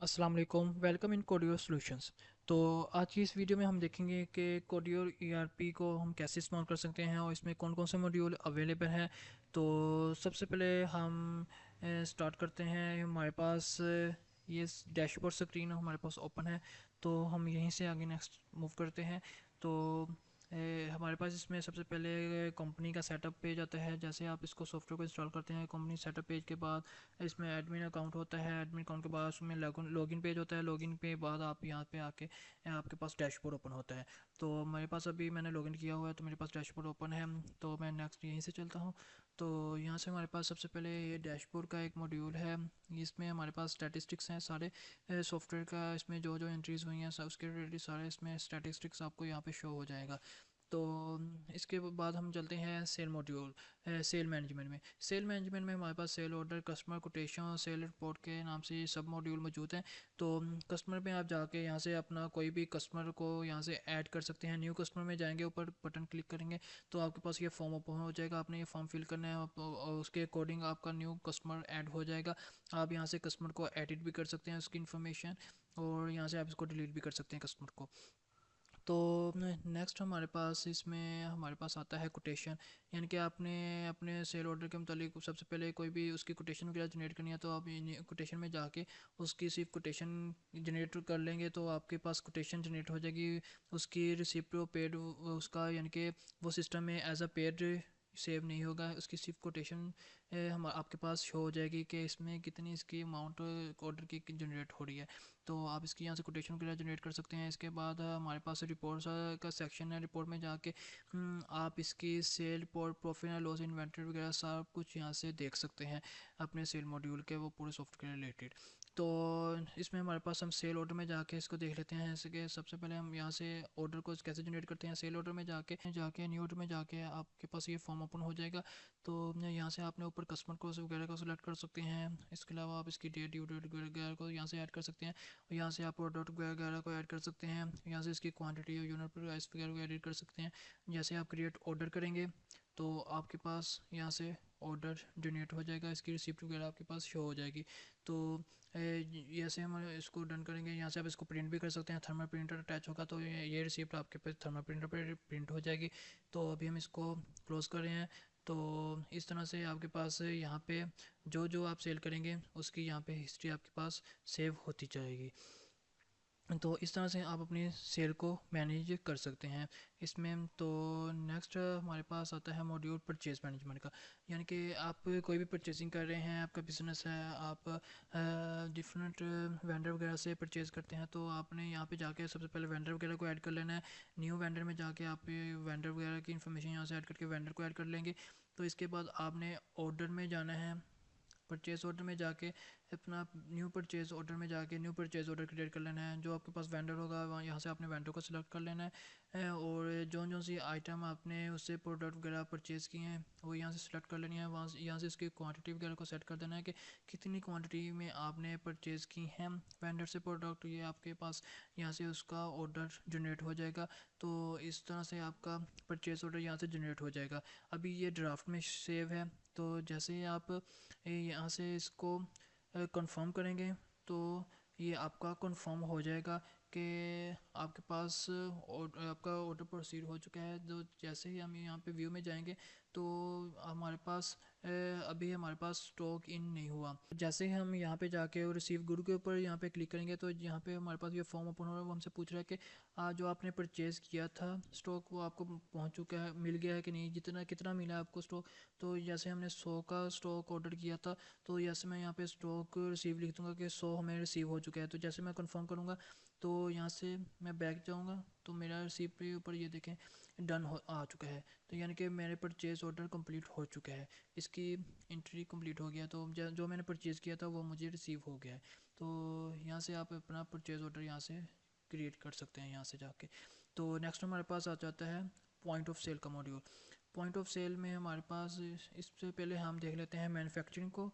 अस्सलाम वालेकुम, welcome in कोडियो solutions. तो आज की इस वीडियो में हम देखेंगे कि कोडियो ईआरपी को हम कैसे इस्तेमाल कर सकते हैं और इसमें कौन कौन से मॉड्यूल अवेलेबल हैं। तो सबसे पहले हम स्टार्ट करते हैं। हमारे पास ये डैशबोर्ड स्क्रीन हमारे पास ओपन है, तो हम यहीं से आगे नेक्स्ट मूव करते हैं। तो हमारे पास इसमें सबसे पहले कंपनी का सेटअप पेज आता है। जैसे आप इसको सॉफ्टवेयर को इंस्टॉल करते हैं, कंपनी सेटअप पेज के बाद इसमें एडमिन अकाउंट होता है। एडमिन अकाउंट के बाद उसमें लॉगिन पेज होता है। लॉगिन पे बाद आप यहाँ पे आके आपके पास डैशबोर्ड ओपन होता है। तो मेरे पास अभी मैंने लॉगिन किया हुआ है तो मेरे पास डैशबोर्ड ओपन है। तो मैं नेक्स्ट यहीं से चलता हूँ। तो यहाँ से हमारे पास सबसे पहले ये डैशबोर्ड का एक मॉड्यूल है। इसमें हमारे पास स्टैटिस्टिक्स हैं सारे सॉफ्टवेयर का। इसमें जो जो एंट्रीज हुई हैं उसके रिलेटेड सारे इसमें स्टैटिस्टिक्स आपको यहाँ पे शो हो जाएगा। तो इसके बाद हम चलते हैं सेल मॉड्यूल, सेल मैनेजमेंट में। सेल मैनेजमेंट में हमारे पास sale order, customer quotation, sale report के नाम से ये सब मॉड्यूल मौजूद हैं। तो कस्टमर में आप जाके यहाँ से अपना कोई भी कस्टमर को यहाँ से ऐड कर सकते हैं। न्यू कस्टमर में जाएंगे, ऊपर बटन क्लिक करेंगे तो आपके पास ये फॉर्म ओपन हो जाएगा। आपने ये फॉर्म फिल करना है और उसके अकॉर्डिंग आपका न्यू कस्टमर ऐड हो जाएगा। आप यहाँ से कस्टमर को एडिट भी कर सकते हैं उसकी इन्फॉर्मेशन, और यहाँ से आप इसको डिलीट भी कर सकते हैं कस्टमर को। तो नेक्स्ट हमारे पास आता है कोटेशन। यानी कि आपने अपने सेल ऑर्डर के मुतालिक सबसे पहले कोई भी उसकी कोटेशन वगैरह जनरेट करनी है, तो आप कोटेशन में जाके उसकी सिर्फ कोटेशन जनरेट कर लेंगे तो आपके पास कोटेशन जनरेट हो जाएगी। उसकी रिसिप्ट पेड उसका यानी कि वो सिस्टम में एज अ पेड सेव नहीं होगा। उसकी सिर्फ कोटेशन हम आपके पास शो हो जाएगी कि इसमें कितनी इसकी अमाउंट ऑर्डर की जनरेट हो रही है। तो आप इसकी यहाँ से कोटेशन वगैरह जनरेट कर सकते हैं। इसके बाद हमारे पास रिपोर्ट्स का सेक्शन है। रिपोर्ट में जाके आप इसकी sale report, profit and loss, inventory वगैरह सब कुछ यहाँ से देख सकते हैं अपने सेल मॉड्यूल के वो पूरे सॉफ्टवेयर रिलेटेड। तो इसमें हमारे पास हम सेल ऑर्डर में जाके इसको देख लेते हैं। जैसे कि सबसे पहले हम यहाँ से ऑर्डर को कैसे जनरेट करते हैं। सेल ऑर्डर में जाके जाके न्यू ऑर्डर में जाके आपके पास ये फॉर्म ओपन हो जाएगा। तो यहाँ से आपने ऊपर कस्टमर को वगैरह को सिलेक्ट कर सकते हैं। इसके अलावा आप इसकी डेट, ड्यू डेट वगैरह को यहाँ से ऐड कर सकते हैं। और यहाँ से आप प्रोडक्ट वगैरह को ऐड कर सकते हैं। यहाँ से इसकी क्वांटिटी और यूनिट प्राइस वगैरह को एडिट कर सकते हैं। जैसे आप क्रिएट ऑर्डर करेंगे तो आपके पास यहाँ से ऑर्डर जनरेट हो जाएगा। इसकी रिसिप्ट वगैरह आपके पास शो हो जाएगी। तो जैसे हम इसको डन करेंगे, यहाँ से आप इसको प्रिंट भी कर सकते हैं। थर्मल प्रिंटर अटैच होगा तो ये रिसिप्ट आपके पास थर्मल प्रिंटर पर प्रिंट हो जाएगी। तो अभी हम इसको क्लोज़ कर रहे हैं। तो इस तरह से आपके पास यहाँ पे जो जो आप सेल करेंगे उसकी यहाँ पे हिस्ट्री आपके पास सेव होती जाएगी। तो इस तरह से आप अपनी सेल को मैनेज कर सकते हैं इसमें। तो नेक्स्ट हमारे पास आता है मॉड्यूल परचेज मैनेजमेंट का। यानी कि आप कोई भी परचेजिंग कर रहे हैं, आपका बिजनेस है, आप डिफरेंट वेंडर वगैरह से परचेज़ करते हैं, तो आपने यहाँ पे जाके सबसे पहले वेंडर वगैरह को ऐड कर लेना है। न्यू वेंडर में जाके आप वेंडर वगैरह की इन्फॉर्मेशन यहाँ से ऐड करके वेंडर को ऐड कर लेंगे। तो इसके बाद आपने ऑर्डर में जाना है। परचेज़ ऑर्डर में जाके अपना न्यू परचेज़ ऑर्डर में जाके न्यू परचेज़ ऑर्डर क्रिएट कर लेना है। जो आपके पास वेंडर होगा वहाँ यहाँ से आपने वेंडर को सिलेक्ट कर लेना है। और जो जो सी आइटम आपने उससे प्रोडक्ट वगैरह परचेज़ किए हैं वो यहाँ से सिलेक्ट कर लेनी है। वहाँ से यहाँ से इसकी क्वांटिटी वगैरह को सेट कर देना है कि कितनी क्वांटिटी में आपने परचेज़ की हैं वेंडर से प्रोडक्ट। ये आपके पास यहाँ से उसका ऑर्डर जनरेट हो जाएगा। तो इस तरह से आपका परचेज़ ऑर्डर यहाँ से जनरेट हो जाएगा। अभी ये ड्राफ्ट में सेव है। तो जैसे ही आप यहाँ से इसको कंफर्म करेंगे तो ये आपका कंफर्म हो जाएगा कि आपके पास आपका ऑर्डर प्रोसीड हो चुका है। तो जैसे ही हम यहाँ पे व्यू में जाएंगे तो हमारे पास अभी हमारे पास स्टॉक इन नहीं हुआ। जैसे ही हम यहाँ पे जाके और रिसीव गुड के ऊपर यहाँ पे क्लिक करेंगे तो यहाँ पे हमारे पास ये फॉर्म ओपन हो रहा है। वो हमसे पूछ रहा है कि जो आपने परचेज़ किया था स्टॉक वो आपको पहुँच चुका है, मिल गया है कि नहीं, जितना कितना मिला है आपको स्टॉक। तो जैसे हमने 100 का स्टॉक ऑर्डर किया था तो जैसे मैं यहाँ पे स्टॉक रिसीव लिख दूंगा कि 100 हमें रिसीव हो चुका है। तो जैसे मैं कंफर्म करूँगा तो यहाँ से मैं बैक जाऊँगा तो मेरा रिसीव पे ऊपर ये देखें डन हो आ चुका है। तो यानी कि मेरे परचेज़ ऑर्डर कंप्लीट हो चुका है, इसकी एंट्री कंप्लीट हो गया। तो जो मैंने परचेज़ किया था वो मुझे रिसीव हो गया है। तो यहाँ से आप अपना परचेज़ ऑर्डर यहाँ से क्रिएट कर सकते हैं यहाँ से जाके। तो नेक्स्ट हमारे पास आ जाता है पॉइंट ऑफ सेल का मॉड्यूल। पॉइंट ऑफ सेल में हमारे पास इससे पहले हम देख लेते हैं मैन्युफैक्चरिंग को।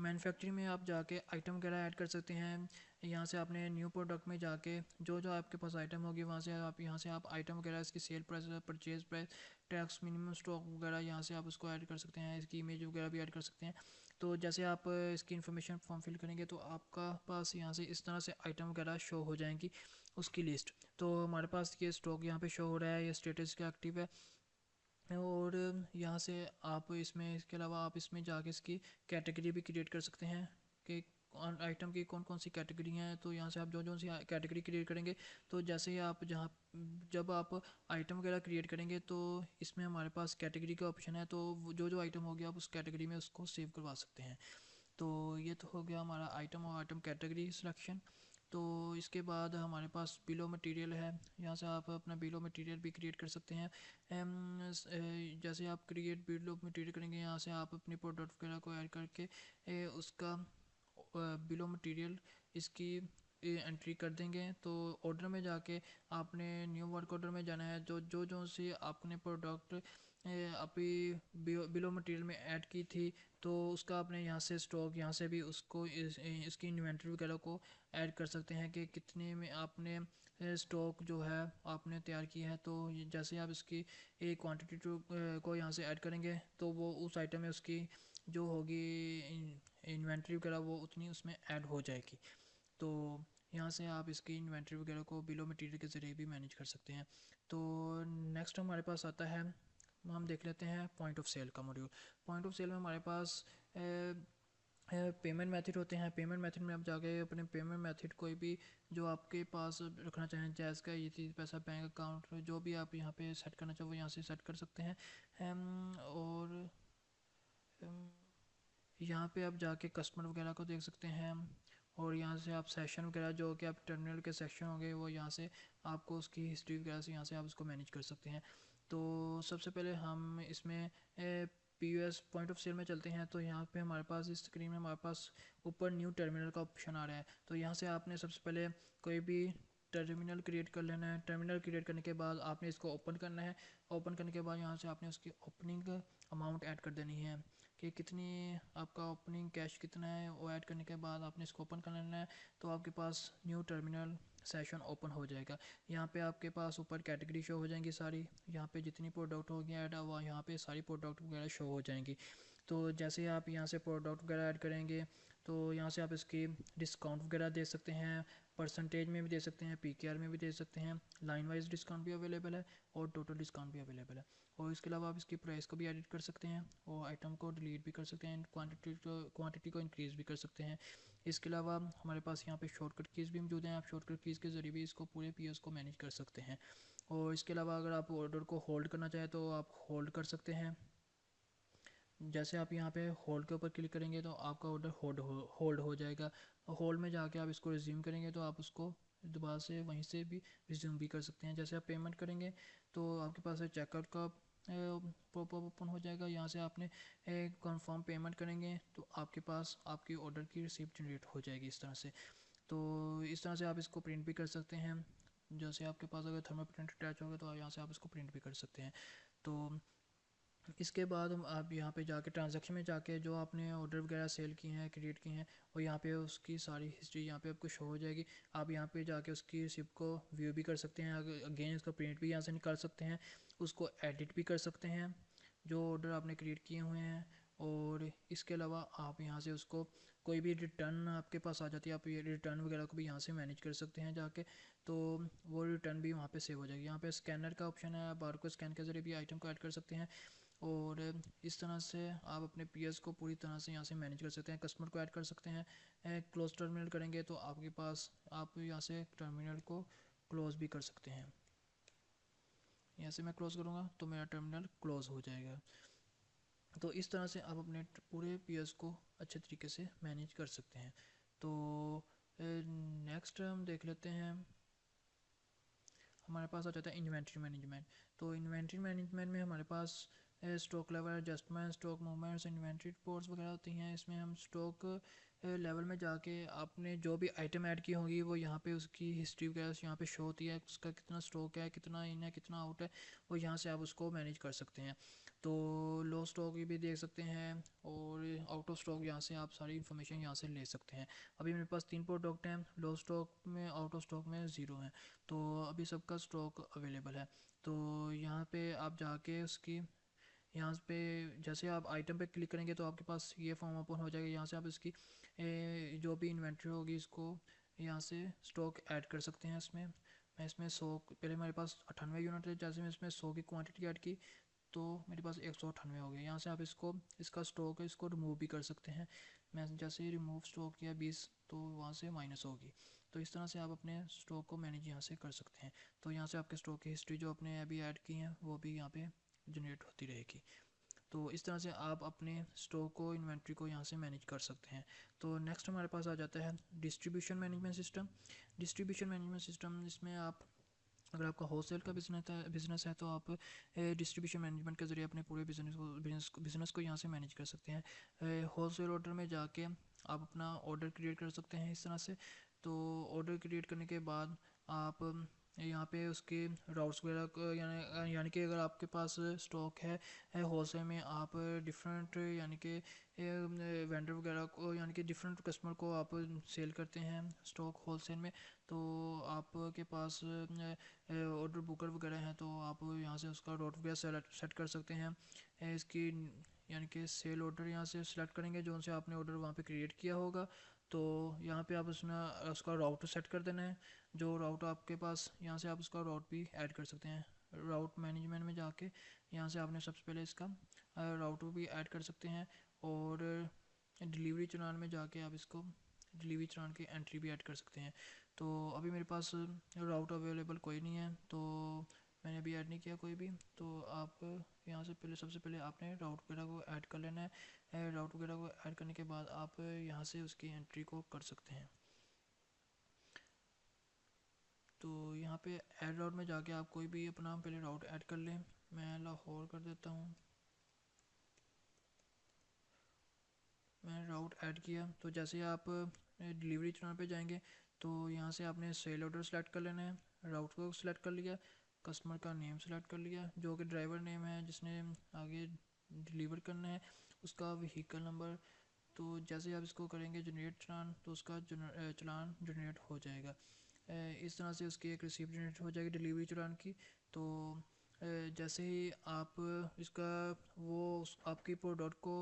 मैन्युफैक्चरिंग में आप जाके आइटम वगैरह ऐड कर सकते हैं। यहाँ से आपने न्यू प्रोडक्ट में जाके जो जो आपके पास आइटम होगी वहाँ से आप यहाँ से आप आइटम वगैरह, इसकी sale price, purchase price, tax, minimum stock वगैरह यहाँ से आप उसको ऐड कर सकते हैं। इसकी इमेज वगैरह भी ऐड कर सकते हैं। तो जैसे आप इसकी इन्फॉर्मेशन फॉर्म फिल करेंगे तो आपका पास यहाँ से इस तरह से आइटम वगैरह शो हो जाएंगी उसकी लिस्ट। तो हमारे पास ये स्टॉक यहाँ पे शो हो रहा है, ये स्टेटस का एक्टिव है। और यहाँ से आप इसमें इसके अलावा आप इसमें जाके इसकी कैटेगरी भी क्रिएट कर सकते हैं कि आइटम की कौन कौन सी कैटेगरी हैं। तो यहाँ से आप जो जो सी कैटेगरी क्रिएट करेंगे तो जैसे ही आप जहाँ जब आप आइटम वगैरह क्रिएट करेंगे तो इसमें हमारे पास कैटेगरी का ऑप्शन है, तो जो जो आइटम हो गया आप उस कैटेगरी में उसको सेव करवा सकते हैं। तो ये तो हो गया हमारा आइटम और आइटम कैटेगरी सिलेक्शन। तो इसके बाद हमारे पास बिलो मटेरियल है, यहाँ से आप अपना बिलो मटेरियल भी क्रिएट कर सकते हैं। जैसे आप क्रिएट बिलो मटेरियल करेंगे यहाँ से आप अपनी प्रोडक्ट वगैरह को ऐड करके उसका बिलो मटेरियल इसकी एंट्री कर देंगे। तो ऑर्डर में जाके आपने न्यू वर्क ऑर्डर में जाना है, जो जो जो सी आपने प्रोडक्ट अभी बिलो मटेरियल में ऐड की थी तो उसका आपने यहाँ से स्टॉक यहाँ से भी उसको इसकी इन्वेंट्री वगैरह को ऐड कर सकते हैं कि कितने में आपने स्टॉक जो है आपने तैयार किया है। तो जैसे आप इसकी एक क्वांटिटी को यहाँ से ऐड करेंगे तो वो उस आइटम में उसकी जो होगी इन्वेंट्री वगैरह वो उतनी उसमें ऐड हो जाएगी। तो यहाँ से आप इसकी इन्वेंट्री वगैरह को बिलो मटेरियल के ज़रिए भी मैनेज कर सकते हैं। तो नेक्स्ट हमारे पास आता है, हम देख लेते हैं पॉइंट ऑफ सेल का मॉड्यूल। पॉइंट ऑफ सेल में हमारे पास पेमेंट मेथड होते हैं। पेमेंट मेथड में आप जाके अपने पेमेंट मेथड कोई भी जो आपके पास रखना चाहें, जैस का ये चीज़ पैसा बैंक अकाउंट जो भी आप यहाँ पे सेट करना चाहो वो यहाँ से सेट कर सकते हैं। और यहाँ पे आप जाके कस्टमर वगैरह को देख सकते हैं। और यहाँ से आप सेशन वगैरह जो कि आप टर्मिनल के सेक्शन होंगे वो यहाँ से आपको उसकी हिस्ट्री वगैरह से यहाँ से आप उसको मैनेज कर सकते हैं। तो सबसे पहले हम इसमें POS पॉइंट ऑफ सेल में चलते हैं। तो यहाँ पे हमारे पास इस स्क्रीन में हमारे पास ऊपर न्यू टर्मिनल का ऑप्शन आ रहा है। तो यहाँ से आपने सबसे पहले कोई भी टर्मिनल क्रिएट कर लेना है। टर्मिनल क्रिएट करने के बाद आपने इसको ओपन करना है। ओपन करने के बाद यहाँ से आपने उसकी ओपनिंग अमाउंट ऐड कर देनी है कि कितनी आपका ओपनिंग कैश कितना है। वो ऐड करने के बाद आपने इसको ओपन कर लेना है तो आपके पास न्यू टर्मिनल सेशन ओपन हो जाएगा। यहाँ पे आपके पास ऊपर कैटेगरी शो हो जाएंगी सारी, यहाँ पे जितनी प्रोडक्ट होगी ऐड हुआ यहाँ पे सारी प्रोडक्ट वगैरह शो हो जाएंगी। तो जैसे आप यहाँ से प्रोडक्ट वगैरह ऐड करेंगे तो यहाँ से आप इसकी डिस्काउंट वगैरह दे सकते हैं, परसेंटेज में भी दे सकते हैं, PKR में भी दे सकते हैं, लाइन वाइज डिस्काउंट भी अवेलेबल है और टोटल डिस्काउंट भी अवेलेबल है। और इसके अलावा आप इसकी प्राइस को भी एडिट कर सकते हैं और आइटम को डिलीट भी कर सकते हैं, क्वांटिटी को इंक्रीज़ भी कर सकते हैं। इसके अलावा हमारे पास यहाँ पे शॉर्टकट कीज़ भी मौजूद हैं, आप शॉर्टकट कीज़ के ज़रिए भी इसको पूरे POS को मैनेज कर सकते हैं। और इसके अलावा अगर आप ऑर्डर को होल्ड करना चाहें तो आप होल्ड कर सकते हैं। जैसे आप यहाँ पे होल्ड के ऊपर क्लिक करेंगे तो आपका ऑर्डर होल्ड हो जाएगा। होल्ड में जाके आप इसको रिज्यूम करेंगे तो आप उसको दोबारा से वहीं से भी रिज्यूम भी कर सकते हैं। जैसे आप पेमेंट करेंगे तो आपके पास चेकआउट का पॉपअप ओपन हो जाएगा। यहाँ से आपने कंफर्म पेमेंट करेंगे तो आपके पास आपकी ऑर्डर की रिसिप्ट जनरेट हो जाएगी इस तरह से। तो इस तरह से आप इसको प्रिंट भी कर सकते हैं। जैसे आपके पास अगर थर्मल प्रिंट अटैच होगा तो यहाँ से आप इसको प्रिंट भी कर सकते हैं। तो इसके बाद हम आप यहाँ पे जाके ट्रांजैक्शन में जाके जो आपने ऑर्डर वगैरह सेल किए हैं क्रिएट किए हैं और यहाँ पे उसकी सारी हिस्ट्री यहाँ पे आपको शो हो जाएगी। आप यहाँ पे जाके उसकी रिसिप्ट को व्यू भी कर सकते हैं, अगेन इसका प्रिंट भी यहाँ से निकाल सकते हैं, उसको एडिट भी कर सकते हैं जो ऑर्डर आपने क्रिएट किए हुए हैं। और इसके अलावा आप यहाँ से उसको कोई भी रिटर्न आपके पास आ जाती है, आप ये रिटर्न वगैरह को भी यहाँ से मैनेज कर सकते हैं जाके। तो वो रिटर्न भी वहाँ पे सेव हो जाएगी। यहाँ पे स्कैनर का ऑप्शन है, आप बार को स्कैन के ज़रिए भी आइटम को ऐड कर सकते हैं। और इस तरह से आप अपने POS को पूरी तरह से यहाँ से मैनेज कर सकते हैं, कस्टमर को ऐड कर सकते हैं। क्लोज टर्मिनल करेंगे तो आपके पास आप यहाँ से टर्मिनल को क्लोज़ भी कर सकते हैं। यहाँ से मैं क्लोज़ करूँगा तो मेरा टर्मिनल क्लोज़ हो जाएगा। तो इस तरह से आप अपने पूरे POS को अच्छे तरीके से मैनेज कर सकते हैं। तो नेक्स्ट हम देख लेते हैं, हमारे पास आ जाता है इन्वेंट्री मैनेजमेंट। तो इन्वेंट्री मैनेजमेंट में हमारे पास stock level adjustment, stock movements, inventory reports वगैरह होती हैं। इसमें हम स्टॉक लेवल में जाके आपने जो भी आइटम ऐड की होंगी वो यहाँ पे उसकी हिस्ट्री वगैरह यहाँ पे शो होती है, उसका कितना स्टॉक है, कितना इन है, कितना आउट है, वो यहाँ से आप उसको मैनेज कर सकते हैं। तो लो स्टॉक भी देख सकते हैं और आउट ऑफ स्टॉक यहाँ से आप सारी इन्फॉर्मेशन यहाँ से ले सकते हैं। अभी मेरे पास 3 प्रोडक्ट हैं, लो स्टॉक में, आउट ऑफ स्टॉक में 0 है, तो अभी सबका स्टॉक अवेलेबल है। तो यहाँ पे आप जाके उसकी यहाँ पे जैसे आप आइटम पे क्लिक करेंगे तो आपके पास ये फॉर्म ओपन हो जाएगा। यहाँ से आप इसकी जो भी इन्वेंट्री होगी इसको यहाँ से स्टॉक ऐड कर सकते हैं। इसमें मैं इसमें 100 पहले हमारे पास 98 यूनिट है, जैसे मैं इसमें 100 की क्वांटिटी ऐड की तो मेरे पास 198 हो गया। यहाँ से आप इसको इसका स्टॉक है इसको रिमूव भी कर सकते हैं। मैं जैसे ही रिमूव स्टॉक किया 20 तो वहाँ से माइनस होगी। तो इस तरह से आप अपने स्टॉक को मैनेज यहाँ से कर सकते हैं। तो यहाँ से आपके स्टॉक की हिस्ट्री जो आपने अभी ऐड की है वो भी यहाँ पे जनरेट होती रहेगी। तो इस तरह से आप अपने स्टॉक को इन्वेंट्री को यहाँ से मैनेज कर सकते हैं। तो नेक्स्ट हमारे पास आ जाता है distribution management system. Distribution management system, इसमें आप अगर आपका होलसेल का बिजनेस है तो आप डिस्ट्रीब्यूशन मैनेजमेंट के ज़रिए अपने पूरे बिजनेस को यहाँ से मैनेज कर सकते हैं। होलसेल ऑर्डर में जाके आप अपना ऑर्डर क्रिएट कर सकते हैं इस तरह से। तो ऑर्डर क्रिएट करने के बाद आप यहाँ पे उसके राउट्स वगैरह को यानी कि अगर आपके पास स्टॉक है होलसेल में, आप डिफरेंट यानी कि वेंडर वगैरह को यानी कि डिफरेंट कस्टमर को आप सेल करते हैं स्टॉक होलसेल में। तो आपके पास ऑर्डर बुकर वगैरह हैं तो आप यहाँ से उसका रोट वगैरह सेट कर सकते हैं। इसकी यानी कि सेल ऑर्डर यहाँ से सिलेक्ट करेंगे जो उनसे आपने ऑर्डर वहाँ पे क्रिएट किया होगा। तो यहाँ पे आप उसमें उसका राउट सेट कर देना है। जो राउट आपके पास यहाँ से आप उसका राउट भी ऐड कर सकते हैं। राउट मैनेजमेंट में जाके यहाँ से आपने सबसे पहले इसका राउट भी ऐड कर सकते हैं। और डिलीवरी चलान में जाके आप इसको डिलीवरी चलान की एंट्री भी ऐड कर सकते हैं। तो अभी मेरे पास राउट अवेलेबल कोई नहीं है तो मैंने अभी ऐड नहीं किया कोई भी। तो आप यहाँ से पहले सबसे पहले आपने राउट वगैरह को ऐड कर लेना है। राउट वगैरह को ऐड करने के बाद आप यहाँ से उसकी एंट्री को कर सकते हैं। तो यहाँ पे ऐड राउट में जाके आप कोई भी अपना पहले राउट ऐड कर लें। मैं लाहौर कर देता हूँ। मैंने राउट ऐड किया तो जैसे आप डिलीवरी चलान पे जाएंगे तो यहाँ से आपने सेल ऑर्डर सेलेक्ट कर लेना है। राउट को सिलेक्ट कर लिया, कस्टमर का नेम सेलेक्ट कर लिया जो कि ड्राइवर नेम है जिसने आगे डिलीवर करना है, उसका व्हीकल नंबर। तो जैसे आप इसको करेंगे जनरेट चलान तो उसका चलान जनरेट हो जाएगा। इस तरह से उसकी एक रिसीप्ट जनरेट हो जाएगी डिलीवरी चलान की। तो जैसे ही आप इसका वो आपकी प्रोडक्ट को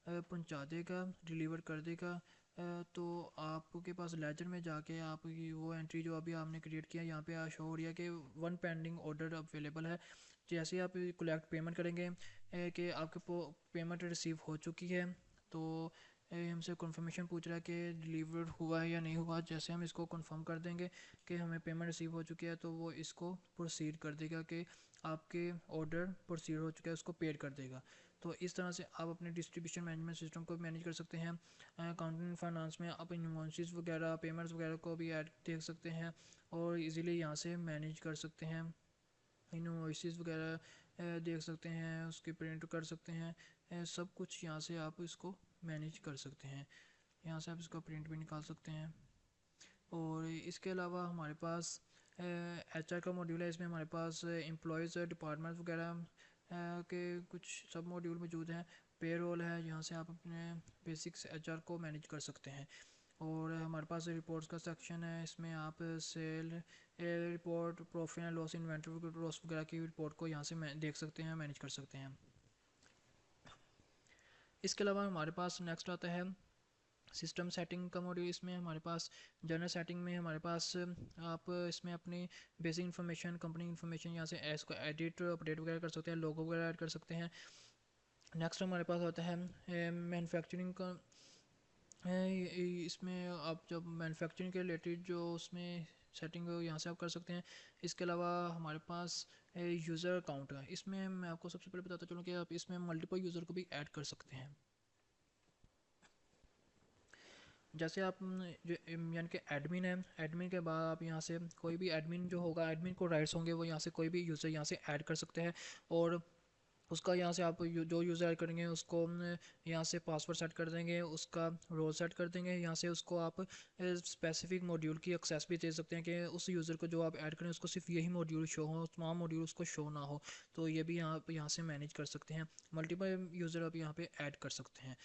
पहुंचा देगा, डिलीवर कर देगा, तो आपके पास लेजर में जाके आपकी वो एंट्री जो अभी आपने क्रिएट किया यहाँ पे शो हो रही है कि 1 पेंडिंग ऑर्डर अवेलेबल है। जैसे ही आप कलेक्ट पेमेंट करेंगे कि आपके पेमेंट रिसीव हो चुकी है तो हमसे कंफर्मेशन पूछ रहा है कि डिलीवर हुआ है या नहीं हुआ। जैसे हम इसको कंफर्म कर देंगे कि हमें पेमेंट रिसीव हो चुकी है तो वो इसको प्रोसीड कर देगा कि आपके ऑर्डर प्रोसीड हो चुका है, उसको पेड कर देगा। तो इस तरह से आप अपने डिस्ट्रीब्यूशन मैनेजमेंट सिस्टम को मैनेज कर सकते हैं। अकाउंटिंग फाइनेंस में आप इन्वॉइसेस वगैरह पेमेंट्स वगैरह को भी ऐड देख सकते हैं और इजीली यहाँ से मैनेज कर सकते हैं। इन्वॉइसेस वगैरह देख सकते हैं, उसकी प्रिंट कर सकते हैं, सब कुछ यहाँ से आप इसको मैनेज कर सकते हैं। यहाँ से आप इसका प्रिंट भी निकाल सकते हैं। और इसके अलावा हमारे पास HR का मॉड्यूल है। इसमें हमारे पास एम्प्लॉयज़ डिपार्टमेंट वगैरह के कुछ सब मॉड्यूल मौजूद हैं। पे रोल है, यहाँ से आप अपने बेसिक्स HR को मैनेज कर सकते हैं। और हमारे पास रिपोर्ट्स का सेक्शन है, इसमें आप sale report, profit and loss, inventory loss वगैरह की रिपोर्ट को यहाँ से देख सकते हैं, मैनेज कर सकते हैं। इसके अलावा हमारे पास नेक्स्ट आता है सिस्टम सेटिंग का मॉड्यूल। इसमें हमारे पास जनरल सेटिंग में हमारे पास आप इसमें अपनी बेसिक इन्फॉर्मेशन, कंपनी इन्फॉर्मेशन यहाँ से इसको एडिट अपडेट वगैरह कर सकते हैं, लोगो वगैरह ऐड कर सकते हैं। नेक्स्ट हमारे पास होता है मैन्युफैक्चरिंग का। इसमें आप जब मैन्युफैक्चरिंग के रिलेटेड जो उसमें सेटिंग हो यहाँ से आप कर सकते हैं। इसके अलावा हमारे पास यूज़र अकाउंट है। इसमें मैं आपको सबसे पहले बताता चलूँ कि आप इसमें मल्टीपल यूज़र को भी ऐड कर सकते हैं। जैसे आप जो यानी कि एडमिन है, एडमिन के बाद आप यहाँ से कोई भी एडमिन जो होगा, एडमिन को राइट्स होंगे, वो यहाँ से कोई भी यूज़र यहाँ से ऐड कर सकते हैं। और उसका यहाँ से आप जो यूज़र ऐड करेंगे उसको यहाँ से पासवर्ड सेट कर देंगे, उसका रोल सेट कर देंगे। यहाँ से उसको आप स्पेसिफिक मॉड्यूल की एक्सेस भी दे सकते हैं कि उस यूज़र को जो आप ऐड करें उसको सिर्फ यही मॉड्यूल शो हो, तमाम मॉड्यूल उसको शो ना हो। तो ये भी यहाँ से मैनेज कर सकते हैं। मल्टीपल यूज़र आप यहाँ पे ऐड कर सकते हैं।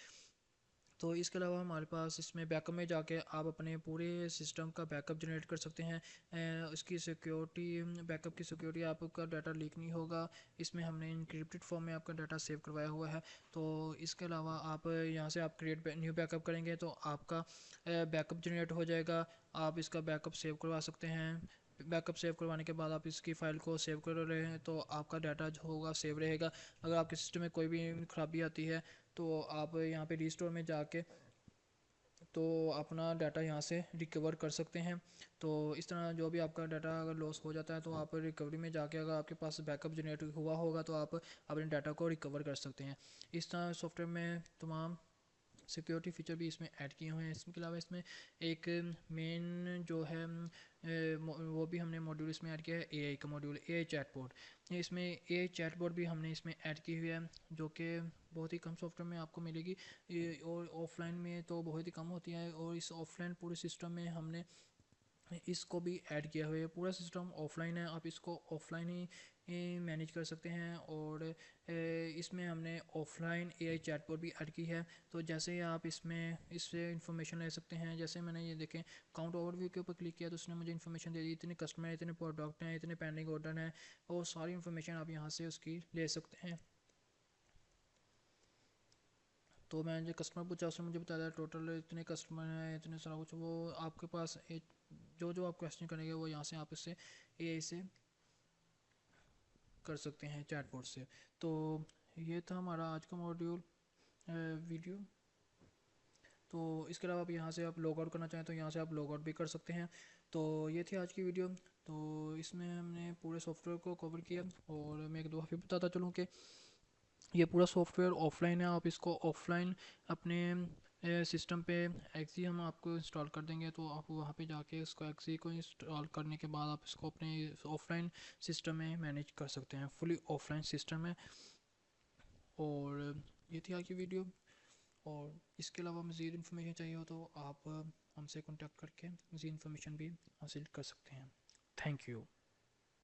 तो इसके अलावा हमारे पास इसमें बैकअप में जाके आप अपने पूरे सिस्टम का बैकअप जनरेट कर सकते हैं। उसकी सिक्योरिटी, बैकअप की सिक्योरिटी, आपका डाटा लीक नहीं होगा। इसमें हमने इनक्रिप्टेड फॉर्म में आपका डाटा सेव करवाया हुआ है। तो इसके अलावा आप यहाँ से आप क्रिएट न्यू बैकअप करेंगे तो आपका बैकअप जनरेट हो जाएगा। आप इसका बैकअप सेव करवा सकते हैं। बैकअप सेव करवाने के बाद आप इसकी फ़ाइल को सेव कर रहे हैं तो आपका डाटा जो होगा सेव रहेगा। अगर आपके सिस्टम में कोई भी ख़राबी आती है तो आप यहाँ पे रिस्टोर में जाके तो अपना डाटा यहाँ से रिकवर कर सकते हैं। तो इस तरह जो भी आपका डाटा अगर लॉस हो जाता है तो आप रिकवरी में जाके अगर आपके पास बैकअप जनरेट हुआ होगा तो आप अपने डाटा को रिकवर कर सकते हैं। इस तरह सॉफ्टवेयर में तमाम सिक्योरिटी फीचर भी इसमें ऐड किए हुए हैं। इसके अलावा इसमें एक मेन जो है वो भी हमने मॉड्यूल इसमें ऐड किया है, एआई का मॉड्यूल, एआई चैटबॉट। इसमें एआई चैटबॉट भी हमने इसमें ऐड की हुई है जो कि बहुत ही कम सॉफ्टवेयर में आपको मिलेगी। और ऑफलाइन में तो बहुत ही कम होती है, और इस ऑफलाइन पूरे सिस्टम में हमने इसको भी ऐड किया हुआ है। पूरा सिस्टम ऑफलाइन है, आप इसको ऑफलाइन ही मैनेज कर सकते हैं। और इसमें हमने ऑफलाइन एआई चैटबॉट भी ऐड की है। तो जैसे ही आप इसमें इससे इंफॉर्मेशन ले सकते हैं, जैसे मैंने ये देखें काउंट ओवरव्यू के ऊपर क्लिक किया तो उसने मुझे इन्फॉर्मेशन दे दी, इतने कस्टमर हैं, इतने प्रोडक्ट हैं, इतने पेंडिंग ऑर्डर हैं, और सारी इन्फॉर्मेशन आप यहाँ से उसकी ले सकते हैं। तो मैंने जो कस्टमर पूछा उसने मुझे बताया टोटल इतने कस्टमर हैं, इतने सारा कुछ। वो आपके पास जो जो आप क्वेश्चन करेंगे वो यहाँ से आप इससे एआई से कर सकते हैं, चैटबॉट से। तो ये था हमारा आज का मॉड्यूल वीडियो। तो इसके अलावा आप यहाँ से आप लॉग आउट करना चाहें तो यहाँ से आप लॉग आउट भी कर सकते हैं। तो ये थी आज की वीडियो। तो इसमें हमने पूरे सॉफ्टवेयर को कवर किया, और मैं एक दो भी बताता चलूँ कि ये पूरा सॉफ्टवेयर ऑफलाइन है। आप इसको ऑफलाइन अपने सिस्टम पे एक्सी हम आपको इंस्टॉल कर देंगे, तो आप वहाँ पे जाके उसको एक्सी को इंस्टॉल करने के बाद आप इसको अपने ऑफलाइन सिस्टम में मैनेज कर सकते हैं, फुली ऑफलाइन सिस्टम है। और ये थी आज की वीडियो। और इसके अलावा मज़ीद इन्फॉर्मेशन चाहिए हो तो आप हमसे कॉन्टेक्ट करके मज़ीद इन्फॉर्मेशन भी हासिल कर सकते हैं। Thank you.